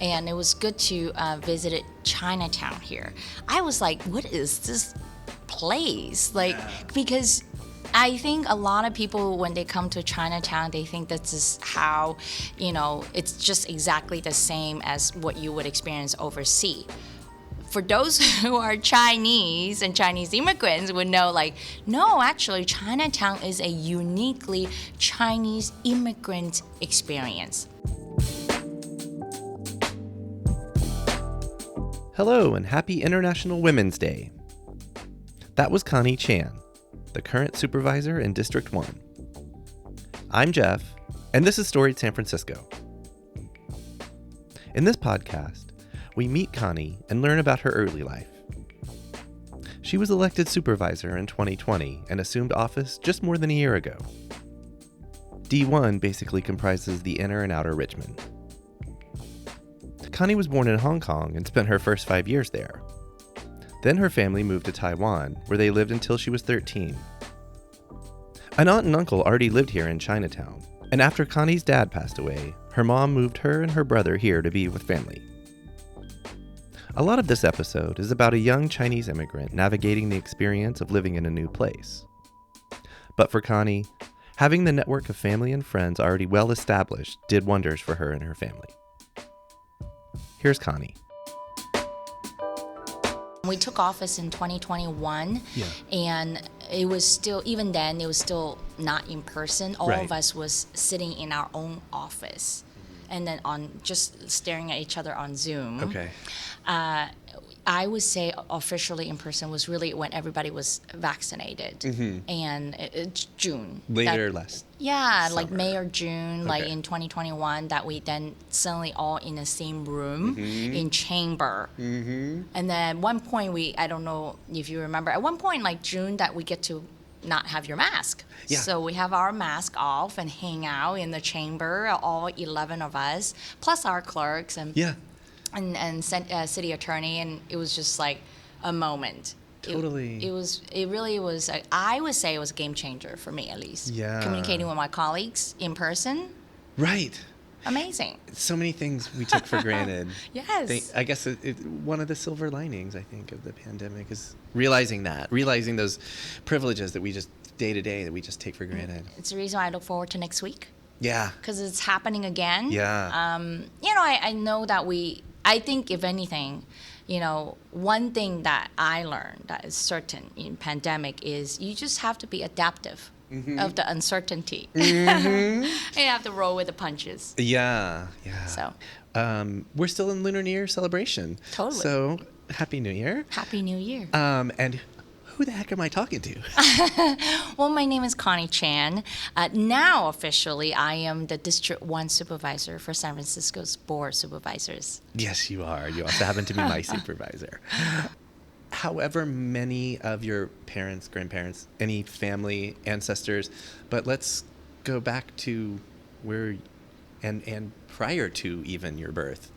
and it was good to visit Chinatown here. I was like, what is this place? Because I think a lot of people, when they come to Chinatown, they think this is how, it's just exactly the same as what you would experience overseas. For those who are Chinese and Chinese immigrants would know, no, actually, Chinatown is a uniquely Chinese immigrant experience. Hello and happy International Women's Day. That was Connie Chan, the current supervisor in District 1. I'm Jeff, and this is Storied San Francisco. In this podcast, we meet Connie and learn about her early life. She was elected supervisor in 2020 and assumed office just more than a year ago. D1 basically comprises the Inner and Outer Richmond. Connie was born in Hong Kong and spent her first 5 years there. Then her family moved to Taiwan, where they lived until she was 13. An aunt and uncle already lived here in Chinatown, and after Connie's dad passed away, her mom moved her and her brother here to be with family. A lot of this episode is about a young Chinese immigrant navigating the experience of living in a new place. But for Connie, having the network of family and friends already well established did wonders for her and her family. Here's Connie. We took office in 2021, and it was still, even then, it was still not in person. All of us was sitting in our own office, and then just staring at each other on Zoom. Okay. I would say officially in person was really when everybody was vaccinated, and it's June. Later last Yeah, summer. like May or June, like in 2021, that we then suddenly all in the same room in chamber. And then at one point, I don't know if you remember, at one point like June that we get to not have your mask. Yeah. So we have our mask off and hang out in the chamber, all 11 of us, plus our clerks and city attorney, and it was just like a moment. Totally. It really was, I would say it was a game changer for me at least. Yeah. Communicating with my colleagues in person. Right. Amazing. So many things we took for granted. Yes. I guess one of the silver linings, I think, of the pandemic is realizing those privileges that we just day to day that we just take for granted. It's the reason why I look forward to next week. Yeah. Because it's happening again. Yeah. I know that I think if anything, one thing that I learned that is certain in pandemic is you just have to be adaptive of the uncertainty. You have to roll with the punches. Yeah. So. We're still in Lunar New Year celebration. Totally. So, Happy New Year. Happy New Year. And who the heck am I talking to? Well, my name is Connie Chan. Now, officially, I am the District 1 Supervisor for San Francisco's Board of Supervisors. Yes, you are. You also happen to be my supervisor. However many of your parents, grandparents, any family, ancestors, but let's go back to where, and prior to even your birth,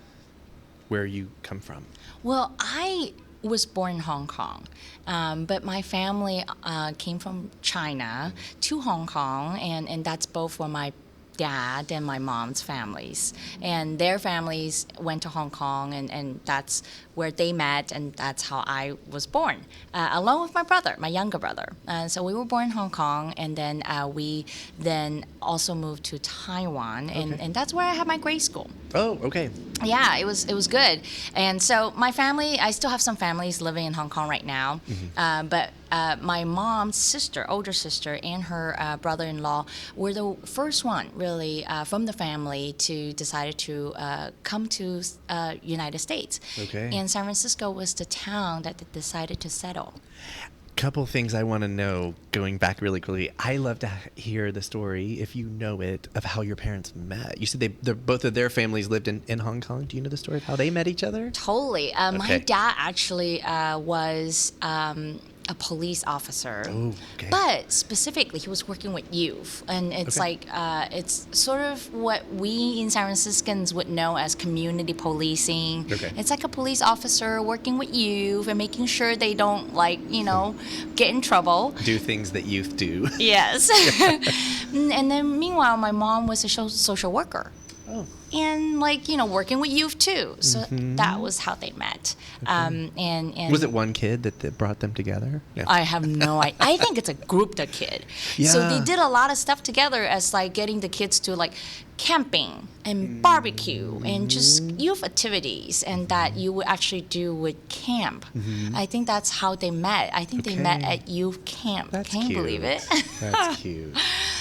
where you come from. Well, I was born in Hong Kong, but my family came from China to Hong Kong, and that's both for my dad and my mom's families. And their families went to Hong Kong, and that's where they met, and that's how I was born, along with my brother, my younger brother. So we were born in Hong Kong, and then we then also moved to Taiwan, and that's where I had my grade school. Oh, okay. Yeah, it was good. And so my family, I still have some families living in Hong Kong right now, but my mom's sister, older sister, and her brother-in-law were the first one, really, from the family to decided to come to United States. Okay. And San Francisco was the town that they decided to settle. Couple things I want to know, going back really quickly. I love to hear the story, if you know it, of how your parents met. You said both of their families lived in Hong Kong. Do you know the story of how they met each other? Totally. My dad actually was a police officer. Oh, okay. But specifically, he was working with youth. And it's it's sort of what we in San Franciscans would know as community policing. Okay. It's like a police officer working with youth and making sure they don't, get in trouble. Do things that youth do. Yes. And then meanwhile, my mom was a social worker. Oh. and like, working with youth too. So that was how they met. Okay. And Was it one kid that brought them together? Yeah. I have no idea. I think it's a group of kids. So they Yeah. did a lot of stuff together as like getting the kids to like camping and barbecue and just youth activities and that you would actually do with camp. I think that's how they met. I think they met Okay. at youth camp. That's Can you cute. believe it? That's cute.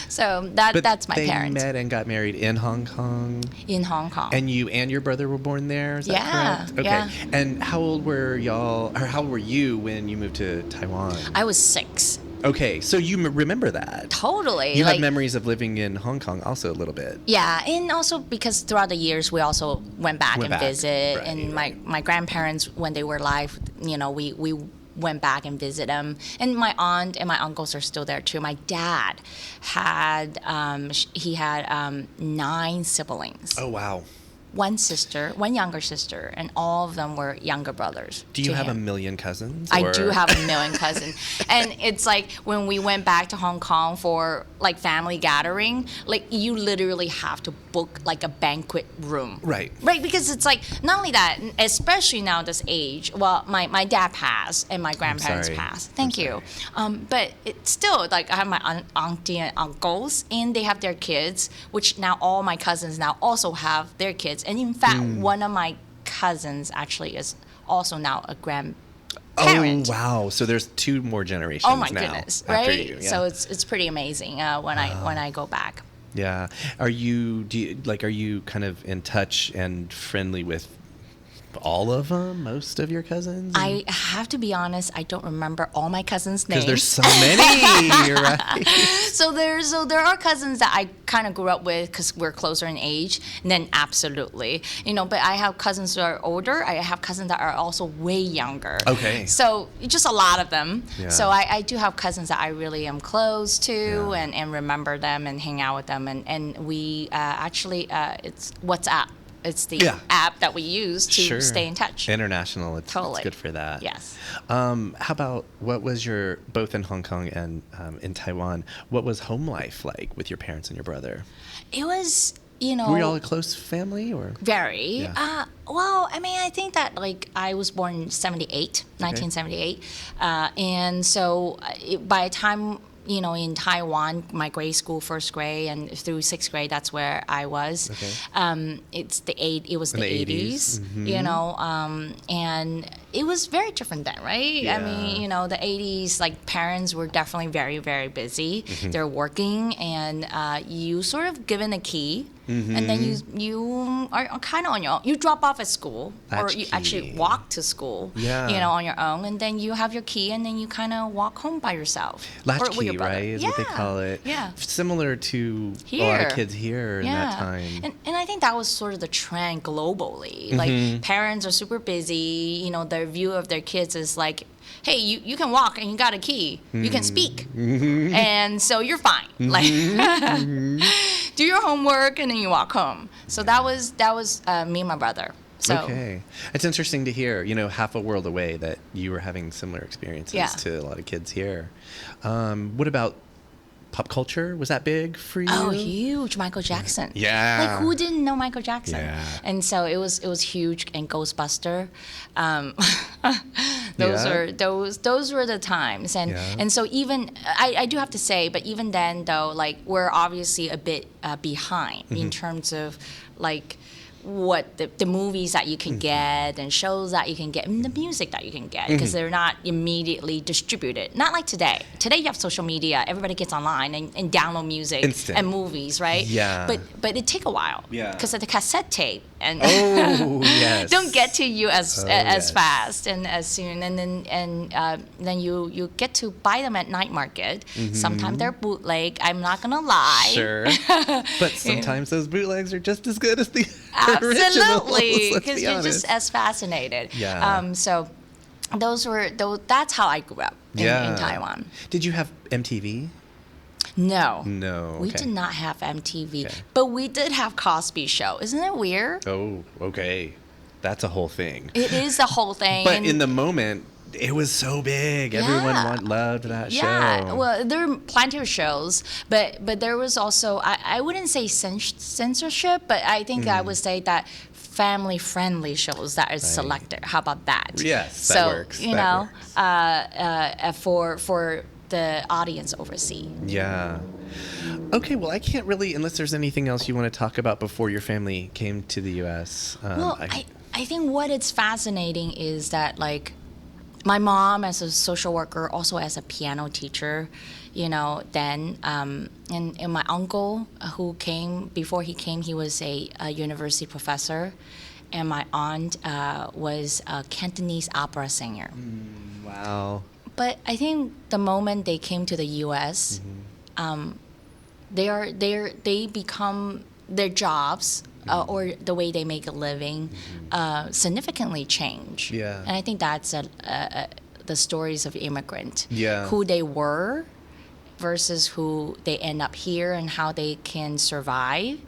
So But that's my parents they met and got married in Hong Kong. in Hong Kong. And you and your brother were born there, is that Yeah, correct? Okay. yeah. And how old were y'all, or how old were you when you moved to Taiwan? I was 6. Okay, so you remember that. Totally. You like, have memories of living in Hong Kong also a little bit. Yeah, and also because throughout the years we also went back and visit, Right, and right. my grandparents when they were alive, we went back and visit them, and my aunt and my uncles are still there too. My dad had 9 siblings, Oh, wow. 1 sister, 1 younger sister, and all of them were younger brothers. Do you to have him. a million cousins? I or- do have a million cousins. And it's like when we went back to Hong Kong for like family gathering, like you literally have to book like a banquet room. Right. Right, because it's like not only that, especially now this age, well, my dad passed and my grandparents sorry. passed. Thank you. But it's still like I have my auntie and uncles and they have their kids, which now all my cousins now also have their kids. And in fact, one of my cousins actually is also now a grandparent. Oh, wow. So there's 2 more generations Oh my now goodness, after right? you, yeah. So it's pretty amazing when I go back. Yeah. Are you kind of in touch and friendly with all of them, most of your cousins? I have to be honest, I don't remember all my cousins' names. Because there's so many, right? So there are cousins that I kind of grew up with because we're closer in age. And then absolutely, but I have cousins that are older. I have cousins that are also way younger. Okay. So just a lot of them. Yeah. So I do have cousins that I really am close to Yeah. and remember them and hang out with them. And we actually, it's WhatsApp. It's the Yeah. app that we use to Sure. stay in touch. International. It's Totally. good for that. Yes. How about what was your, both in Hong Kong and in Taiwan, what was home life like with your parents and your brother? It was, Were you all a close family or? very. Yeah. Well, I mean, I think that like I was born in 1978. And so by the time, in Taiwan, my grade school, first grade and through 6th grade, that's where I was. Okay. It was In the the 80s, 80s. and it was very different then, right? I mean, the 80s, like parents were definitely very, very busy. They're working, and you sort of given a key, and then you are kind of on your own. You drop off at school, or you actually Latch-key. walk to school, Yeah. on your own, and then you have your key, and then you kind of walk home by yourself. or with Latch-key, your brother. right, is what they call it. Yeah. Similar to a lot Here. of kids here in that time. And I think that was sort of the trend globally. Like parents are super busy, their view of their kids is like, hey, you can walk and you got a key. You can speak. And so you're fine. Like do your homework and then you walk home. So that was me and my brother. So Okay. It's interesting to hear, half a world away that you were having similar experiences Yeah. to a lot of kids here. What about pop culture? Was that big for you? Oh, huge! Michael Jackson. Yeah. Like who didn't know Michael Jackson? Yeah. And so it was huge. And Ghostbuster. Yeah. Those were the times. And Yeah. and so even I do have to say, but even then though, like we're obviously a bit behind in terms of like what the movies that you can get and shows that you can get and the music that you can get because they're not immediately distributed. Not like today. Today you have social media. Everybody gets online and download music Instant. and movies, right? Yeah. But it take a while. Yeah. Because of the cassette tape and Oh, yes. don't get to you as yes. fast and as soon. And then you get to buy them at night market. Sometimes they're bootleg. I'm not gonna lie. Sure. But sometimes those bootlegs are just as good as the originals. Absolutely, Let's because be you're honest. just as fascinated. Yeah. So that's how I grew up in Taiwan. Did you have MTV? No. No. We okay. did not have MTV, Okay. but we did have Cosby Show. Isn't it weird? Oh, okay. That's a whole thing. It is the whole thing. But and in the moment, It was so big. Yeah. Everyone loved that Yeah, show. well, there are plenty of shows, but there was also I wouldn't say censorship, but I think I would say that family-friendly shows that are selected. How about that? Yes, that so, works. You That know, for the audience overseas. Yeah. Okay, well, I can't really, unless there's anything else you want to talk about before your family came to the U.S. Well, I think what is fascinating is that, like, my mom as a social worker, also as a piano teacher, you know, then, and my uncle who came, before he came, he was a university professor, and my aunt was a Cantonese opera singer. Wow. But I think the moment they came to the U.S., they become their jobs or the way they make a living significantly change. Yeah. And I think that's the stories of immigrant. Yeah. Who they were versus who they end up here and how they can survive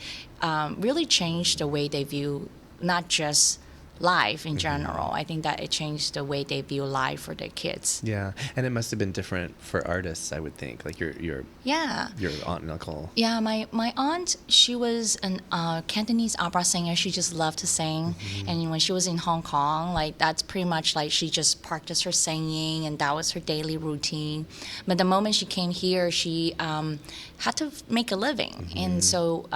really changed the way they view not just life in general. I think that it changed the way they view life for their kids. Yeah, and it must have been different for artists, I would think, like your aunt and uncle. Yeah, my aunt, she was a Cantonese opera singer. She just loved to sing. And when she was in Hong Kong, like that's pretty much like she just practiced her singing and that was her daily routine. But the moment she came here, she had to make a living. And so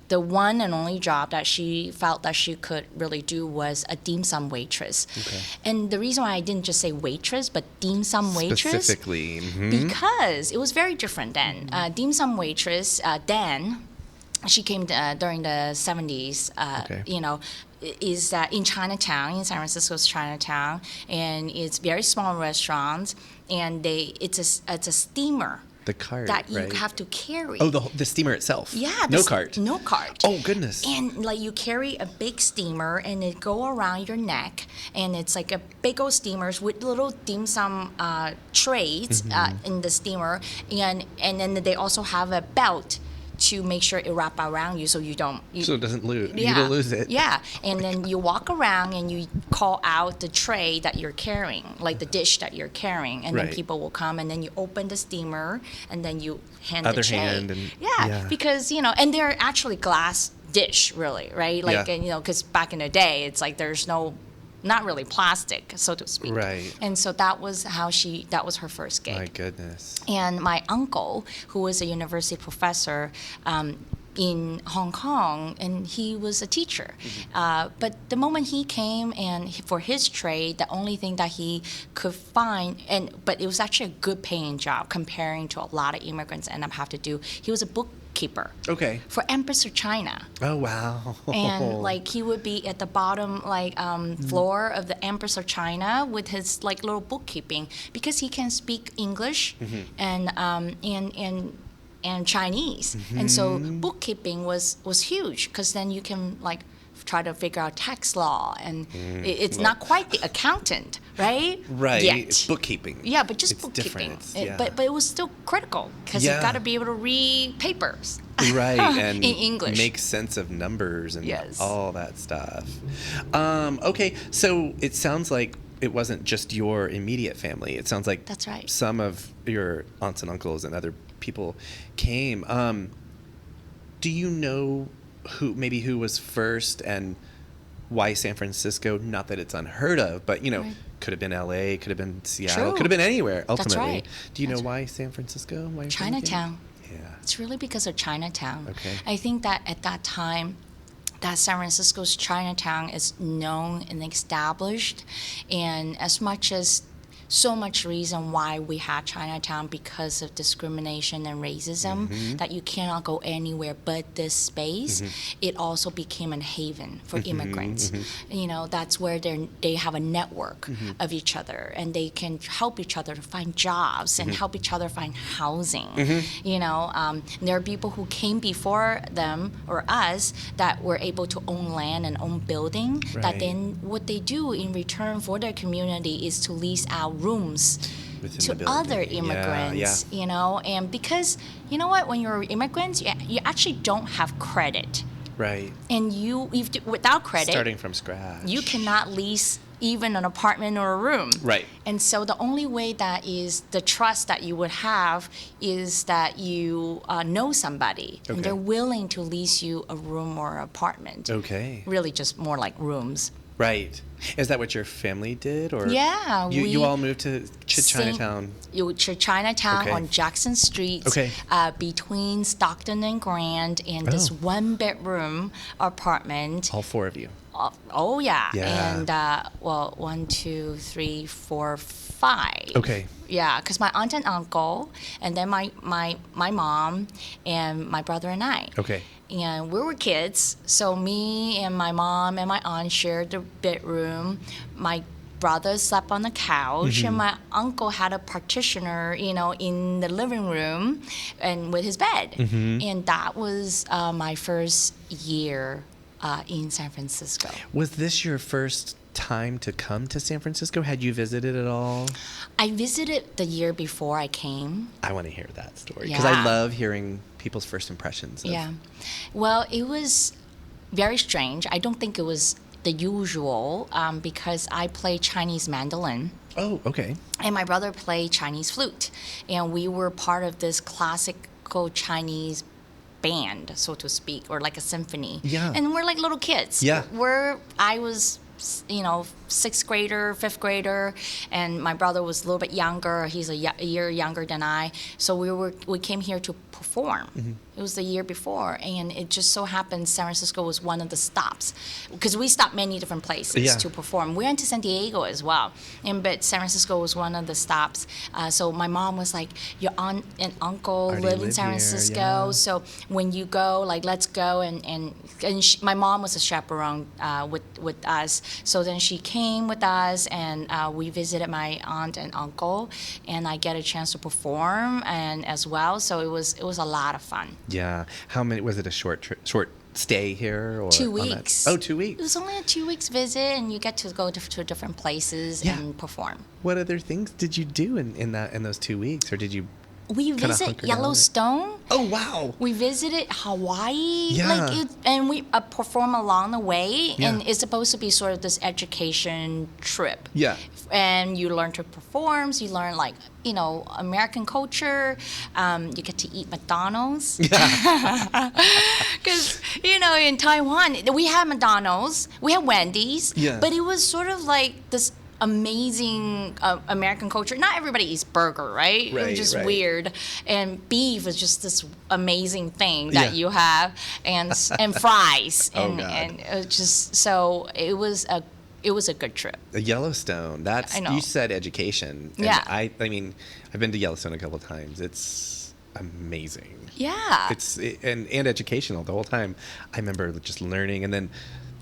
the one and only job that she felt that she could really do was a dim sum waitress. Okay. And the reason why I didn't just say waitress, but dim sum waitress. Specifically. Because it was very different then. Dim sum waitress, then, she came during the 70s, you know, is in Chinatown, in San Francisco's Chinatown, and it's very small restaurants, and it's a steamer. The cart, that you right? have to carry. Oh, the steamer itself. Yeah. No cart. No cart. Oh, goodness. And like you carry a big steamer and it go around your neck, and it's like a big old steamers with little dim sum trays in the steamer, and then they also have a belt to make sure it wrap around you so you don't. So it doesn't lose. Yeah, you don't lose it. Yeah, and then you walk around and you call out the tray that you're carrying, like the dish that you're carrying, and then people will come and then you open the steamer and then you hand the tray. Hand and, yeah, because and they're actually glass dish, really, right? Like, and, because back in the day, it's like there's not really plastic, so to speak. Right. And so that was that was her first gig. My goodness. And my uncle, who was a university professor in Hong Kong, and he was a teacher. But the moment he came and for his trade, the only thing that he could find, but it was actually a good paying job comparing to a lot of immigrants end up have to do, he was a bookkeeper. Okay. For Empress of China. Oh, wow. And like he would be at the bottom floor of the Empress of China with his like little bookkeeping, because he can speak English and Chinese. And so bookkeeping was huge, because then you can like try to figure out tax law, and it's not quite the accountant, right? Right. Yet. Bookkeeping. Yeah, but just it's bookkeeping. Different. But it was still critical, because you got to be able to read papers. Right, and in English. Make sense of numbers and Yes. all that stuff. Okay, so it sounds like it wasn't just your immediate family. It sounds like That's right. some of your aunts and uncles and other people came. Do you know who was first and why San Francisco? Not that it's unheard of, but Right. could have been LA, could have been Seattle, True. could have been anywhere ultimately. That's right. Do you know That's why San Francisco? Why your family came? Chinatown. Yeah. It's really because of Chinatown. Okay. I think that at that time, that San Francisco's Chinatown is known and established, and as much as so much reason why we had Chinatown, because of discrimination and racism, that you cannot go anywhere but this space. It also became a haven for immigrants. That's where they have a network of each other, and they can help each other to find jobs and help each other find housing. There are people who came before them or us that were able to own land and own building, that Right. then what they do in return for their community is to lease out rooms Within to the building. other Yeah, immigrants, and because when you're immigrants, you actually don't have credit, Right. and without credit, Starting from scratch. you cannot lease even an apartment or a room. Right. And so the only way that is the trust that you would have is that you know somebody Okay. and they're willing to lease you a room or an apartment. Okay. Really just more like rooms. Right. Is that what your family did? Or Yeah. you all moved to Chinatown? To Chinatown Okay. on Jackson Street, Okay. between Stockton and Grand, in this Oh. 1-bedroom apartment. All four of you. Oh yeah. Yeah. And 1, 2, 3, 4, 5. Okay. Yeah, because my aunt and uncle, and then my mom, and my brother and I. Okay. And we were kids, so me and my mom and my aunt shared the bedroom. My brother slept on the couch, and my uncle had a partitioner, in the living room, and with his bed. And that was my first year in San Francisco. Was this your first time to come to San Francisco? Had you visited at all? I visited the year before I came. I want to hear that story because I Yeah. love hearing people's first impressions. Yeah. Well, it was very strange. I don't think it was the usual because I play Chinese mandolin. Oh, okay. And my brother played Chinese flute. And we were part of this classical Chinese band, so to speak, or like a symphony. Yeah. And we're like little kids. Yeah. I was, sixth grader, fifth grader, and my brother was a little bit younger. He's a year younger than I. So we came here to perform. It was the year before, and it just so happened San Francisco was one of the stops because we stopped many different places to perform. We went to San Diego as well, but San Francisco was one of the stops. So my mom was like, "Your aunt and uncle live in San Francisco, yeah. so when you go, like, let's go." And my mom was a chaperone with us, so then she came with us, and we visited my aunt and uncle, and I get a chance to perform and as well. So it was a lot of fun. Yeah. How many? Was it a short stay here? Or 2 on that? weeks. Oh, 2 weeks. It was only a 2 weeks visit, and you get to go to different places Yeah. and perform. What other things did you do in those 2 weeks, or did you? We Kinda visit hunker down? Yellowstone. Oh, wow. We visited Hawaii, Yeah. and we perform along the way, Yeah. and it's supposed to be sort of this education trip. Yeah. And you learn to perform, so you learn American culture. You get to eat McDonald's. Because, in Taiwan, we have McDonald's, we have Wendy's, Yeah. but it was sort of like this amazing American culture. Not everybody eats burger, right? It Right, was just right. weird. And beef is just this amazing thing that Yeah. you have, and fries. Oh, and, God. and it just, so it was a good trip. Yellowstone. That's I know. You said education. And Yeah. I mean, I've been to Yellowstone a couple of times. It's amazing. Yeah. And educational the whole time. I remember just learning, and then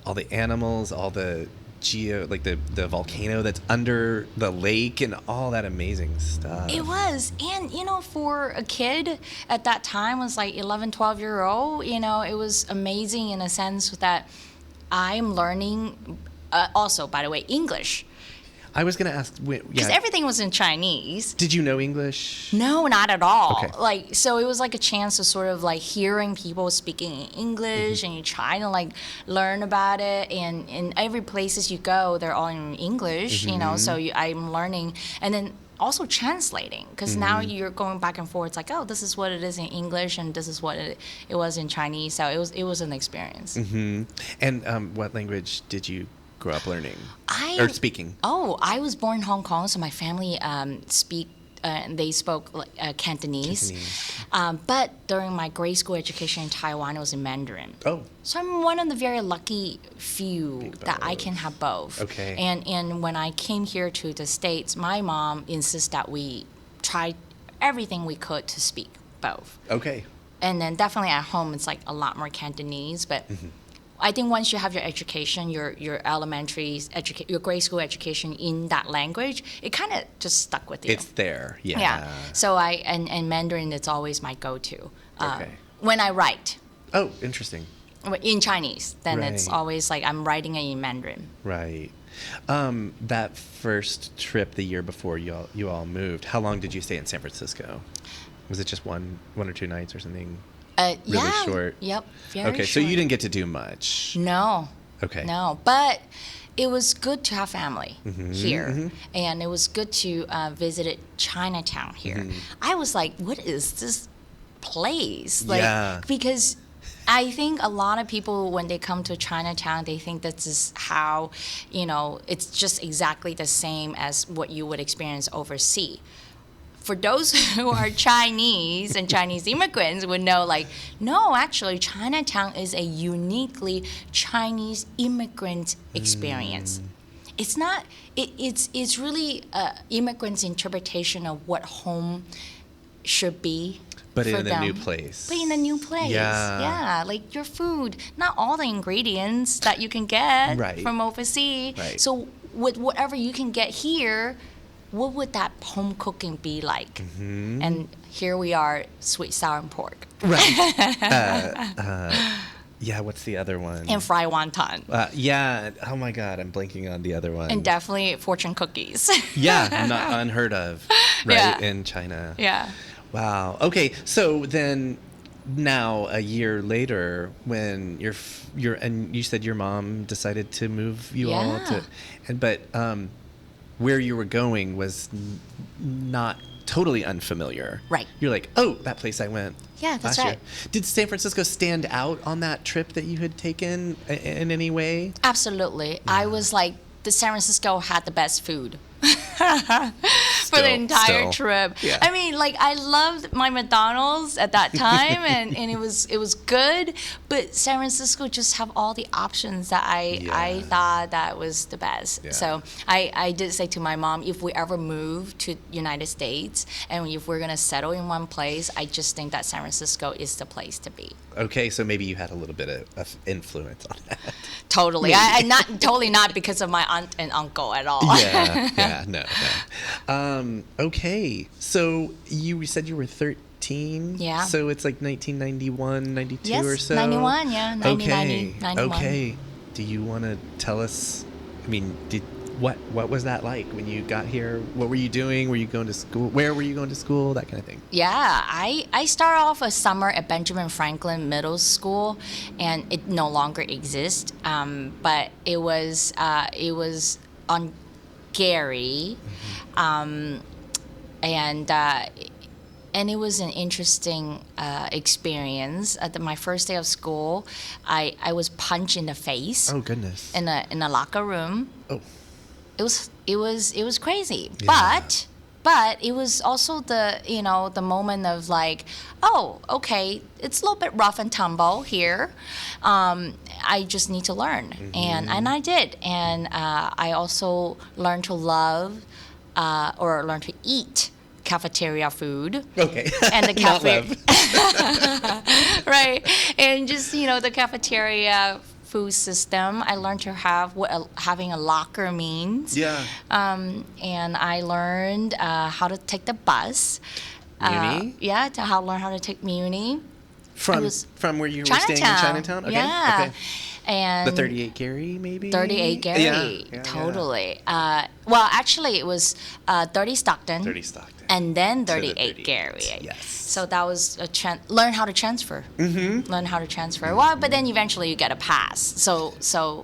all the animals, all the the volcano that's under the lake, and all that amazing stuff. It was. And, for a kid at that time, was like 11, 12-year-old, it was amazing in a sense that I'm learning, also, by the way, English. I was going to ask, Because everything was in Chinese. did you know English? No, not at all. Okay. So it was like a chance to sort of like hearing people speaking English, and you try to learn about it. And in every places you go, they're all in English, so I'm learning. And then also translating, because now you're going back and forth. It's like, oh, this is what it is in English, and this is what it was in Chinese. So it was an experience. Mm-hmm. And what language did you grow up learning or speaking? Oh, I was born in Hong Kong, so my family they spoke Cantonese. But during my grade school education in Taiwan, it was in Mandarin. Oh. So I'm one of the very lucky few that I can have both. Okay. And when I came here to the States, my mom insists that we try everything we could to speak both. Okay. And then definitely at home, it's like a lot more Cantonese, but I think once you have your education, your elementary your grade school education in that language, it kind of just stuck with you. It's there, yeah. Yeah. So and Mandarin, it's always my go-to. Okay. When I write Oh, interesting. in Chinese, then it's Right. always like I'm writing it in Mandarin. Right. That first trip the year before you all moved, how long did you stay in San Francisco? Was it just one or two nights or something? Really Yeah. short? Yep. Very Okay, short. so you didn't get to do much. No. Okay. No, but it was good to have family here, and it was good to visit Chinatown here. I was like, what is this place? Like, because I think a lot of people, when they come to Chinatown, they think this is how, it's just exactly the same as what you would experience overseas. For those who are Chinese and Chinese immigrants would know, like, no, actually, Chinatown is a uniquely Chinese immigrant experience. It's not, it's really immigrants' interpretation of what home should be. But in them. a new place. But in a new place. Yeah. Like your food, not all the ingredients that you can get from overseas. Right. So with whatever you can get here, what would that home cooking be like? And here we are, sweet sour and pork. Right. Yeah, what's the other one? And fried wonton. Yeah. Oh my God, I'm blanking on the other one. And definitely fortune cookies. Yeah, not unheard of, right, in China. Yeah. Wow. Okay, so then now a year later, when you're and you said your mom decided to move you all to, but where you were going was not totally unfamiliar. Right. You're like, oh, that place I went. Yeah, that's last right. year. Did San Francisco stand out on that trip that you had taken in any way? Absolutely. I was like, the San Francisco had the best food. For the entire trip. Yeah. I mean, like, I loved my McDonald's at that time, and it was good. But San Francisco just have all the options that I thought that was the best. Yeah. So I did say to my mom, if we ever move to United States and if we're gonna settle in one place, I just think that San Francisco is the place to be. Okay, so maybe you had a little bit of influence on that. Totally. I not because of my aunt and uncle at all. No. Okay, so you said you were 13? Yeah. So it's like 1991, 92 yes, or so? 91, yeah. 1990, 91. Okay. Do you want to tell us, I mean, what was that like when you got here? What were you doing? Were you going to school? Where were you going to school? That kind of thing. Yeah, I started off a summer at Benjamin Franklin Middle School, and it no longer exists. But it was on Gary, and it was an interesting experience. At my first day of school, I was punched in the face. Oh goodness! In a locker room. Oh. It was crazy, but it was also the moment of like, oh, okay, it's a little bit rough and tumble here. I just need to learn, and I did, and I also learned to love or learn to eat cafeteria food. Okay. And the cafe, right? And just the cafeteria food system. I learned to have what having a locker means. Yeah. And I learned how to take the bus. Muni? Learn how to take Muni. From where you were staying in Chinatown? Okay. Yeah. Okay. And the 38 Gary, maybe? 38 Gary, totally. Well, actually, it was 30 Stockton. 30 Stockton. And then 38 Gary. Yes. So that was learn how to transfer. Learn how to transfer. Well, but then eventually you get a pass. So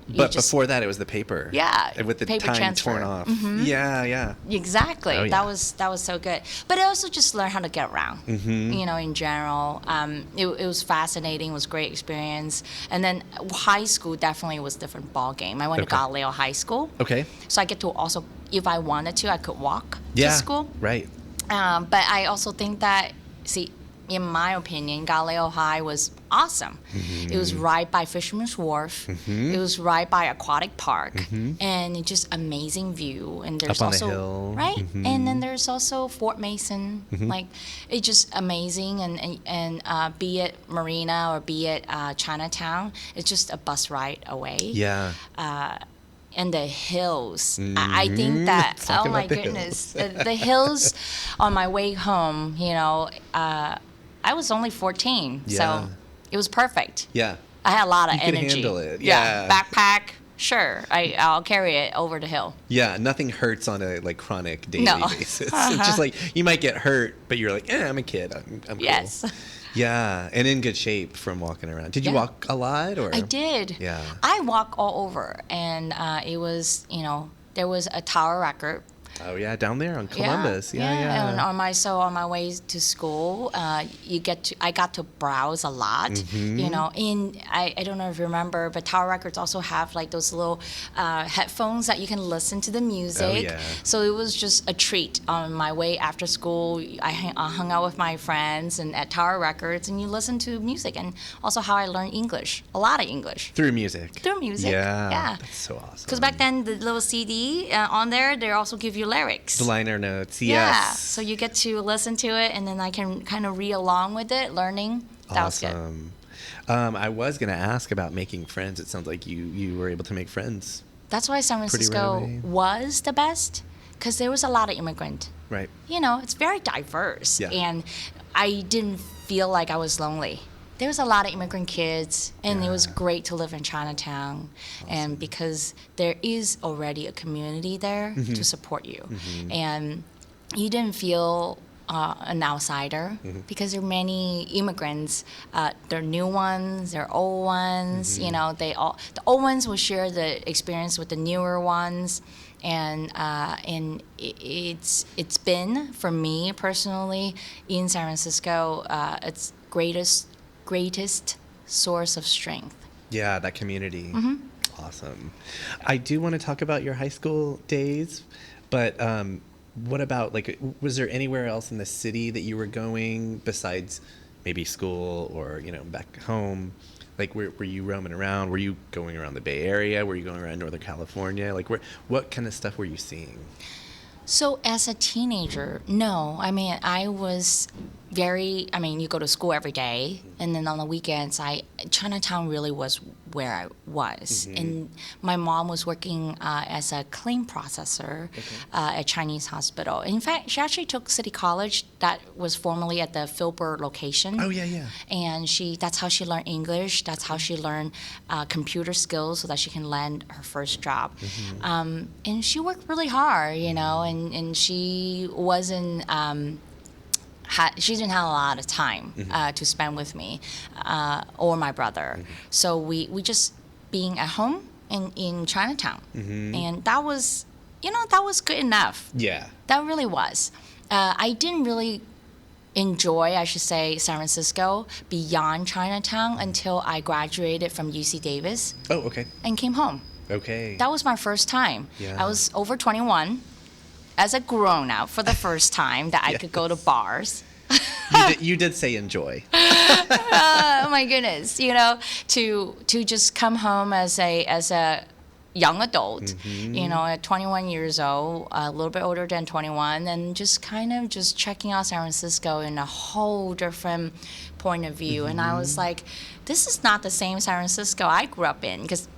But before that, it was the paper. Yeah. With the paper time transfer. torn off. Yeah. Exactly. Oh, yeah. That was so good. But I also just learned how to get around. In general, it was fascinating. It was a great experience. And then high school definitely was a different ball game. I went to Galileo High School. Okay. So I get to also, if I wanted to, I could walk to school. Right. But I also think that, in my opinion, Galileo High was awesome. It was right by Fisherman's Wharf. It was right by Aquatic Park, and it's just amazing view. And there's up on also the hill. right, and then there's also Fort Mason. Like it's just amazing, and be it Marina or be it Chinatown, it's just a bus ride away. Yeah. And the hills. I think that, oh my goodness, the hills on my way home, I was only 14, so it was perfect. Yeah. I had a lot of you energy. You could handle it. Yeah. Backpack, sure. I'll carry it over the hill. Yeah, nothing hurts on a chronic daily basis. It's just like you might get hurt, but you're like, I'm a kid. I'm cool. Yes. Yeah, and in good shape from walking around. Did you walk a lot? Or I did. Yeah. I walk all over, and it was, there was a tower record. Oh yeah, down there on Columbus. Yeah. And on my way to school, I got to browse a lot. And I don't know if you remember, but Tower Records also have like those little headphones that you can listen to the music. Oh, yeah. So it was just a treat on my way after school. I hung out with my friends and at Tower Records, and you listen to music, and also how I learned English, a lot of English through music. Yeah. That's so awesome. Because back then the little CD on there, they also give you lyrics. The liner notes, yes. Yeah, so you get to listen to it, and then I can kind of read along with it, learning. That was good. I was going to ask about making friends. It sounds like you were able to make friends. That's why San Francisco was the best, because there was a lot of immigrant. Right. It's very diverse, and I didn't feel like I was lonely. There was a lot of immigrant kids, and it was great to live in Chinatown. Awesome. And because there is already a community there to support you. And you didn't feel an outsider because there are many immigrants. There are new ones, there are old ones. The old ones will share the experience with the newer ones. And it's been, for me personally, in San Francisco, it's greatest source of strength. Yeah, that community. Awesome. I do want to talk about your high school days, but what about, like, was there anywhere else in the city that you were going besides maybe school or, back home? Like, were you roaming around? Were you going around the Bay Area? Were you going around Northern California? Like, what kind of stuff were you seeing? So as a teenager, no. I mean, I was you go to school every day, and then on the weekends, Chinatown really was where I was. And my mom was working as a claim processor at Chinese hospital. In fact, she actually took City College that was formerly at the Filbert location. Oh, yeah. And that's how she learned English. That's how she learned computer skills so that she can land her first job. And she worked really hard, and she wasn't... she didn't have a lot of time to spend with me or my brother. So we just being at home in Chinatown. And that was, that was good enough. Yeah. That really was. I didn't really enjoy, I should say, San Francisco beyond Chinatown until I graduated from UC Davis. Oh, okay. And came home. Okay. That was my first time. Yeah. I was over 21. As a grown-up for the first time that I could go to bars. You did say enjoy. Oh my goodness, to just come home as a young adult, at 21 years old, a little bit older than 21, and just kind of just checking out San Francisco in a whole different point of view. And I was like, this is not the same San Francisco I grew up in, because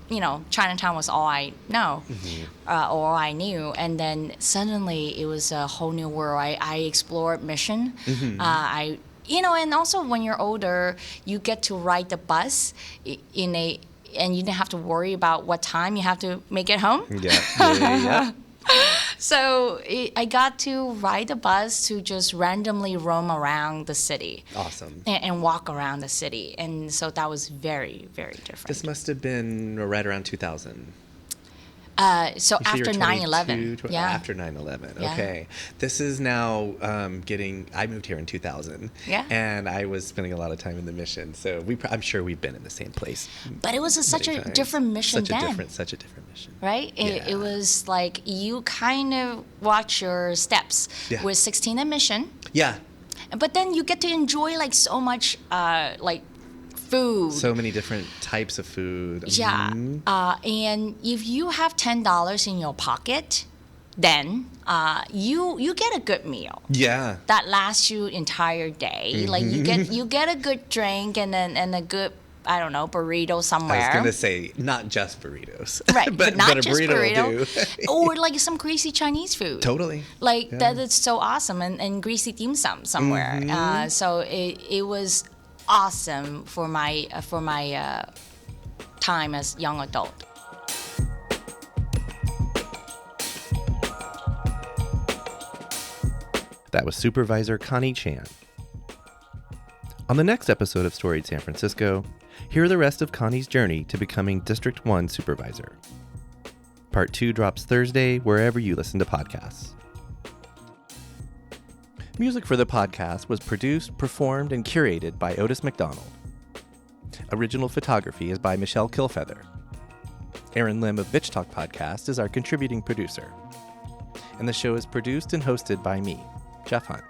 Chinatown was all I know, all I knew. And then suddenly it was a whole new world. I explored Mission. And also when you're older, you get to ride the bus and you didn't have to worry about what time you have to make it home. Yeah. So I got to ride the bus to just randomly roam around the city. Awesome. And walk around the city. And so that was very, very different. This must have been right around 2000. So after 9/11. Yeah. After 9/11. Yeah. Okay. This is now I moved here in 2000. Yeah. And I was spending a lot of time in the Mission. So I'm sure we've been in the same place. But it was such a different mission then. Such a different mission. Right? It was like you kind of watch your steps with 16 and Mission. Yeah. But then you get to enjoy like so much food. So many different types of food. Yeah. And if you have $10 in your pocket, then you get a good meal. Yeah. That lasts you entire day. Like you get a good drink and a good, I don't know, burrito somewhere. I was gonna say not just burritos. Right, but not a just burrito will do. Or like some greasy Chinese food. Totally. Like that is so awesome, and greasy dim sum somewhere. So it was awesome for my time as young adult. That was Supervisor Connie Chan. On the next episode of Storied San Francisco, hear the rest of Connie's journey to becoming District 1 Supervisor. Part 2 drops Thursday wherever you listen to podcasts. Music for the podcast was produced, performed, and curated by Otis McDonald. Original photography is by Michelle Kilfeather. Aaron Lim of Bitch Talk Podcast is our contributing producer. And the show is produced and hosted by me, Jeff Hunt.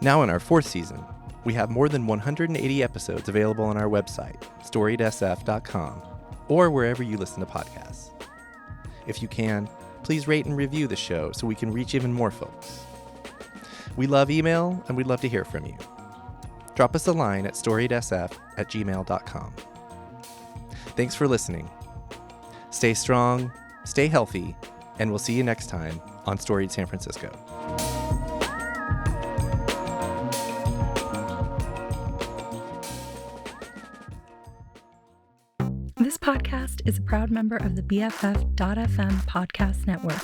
Now in our 4th season, we have more than 180 episodes available on our website, storiedsf.com, or wherever you listen to podcasts. If you can, please rate and review the show so we can reach even more folks. We love email, and we'd love to hear from you. Drop us a line at storiedsf@gmail.com. Thanks for listening. Stay strong, stay healthy, and we'll see you next time on Storied San Francisco. This podcast is a proud member of the BFF.FM podcast network.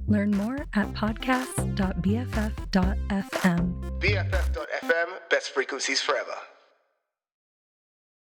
Learn more at podcasts.bff.fm. BFF.FM, best frequencies forever.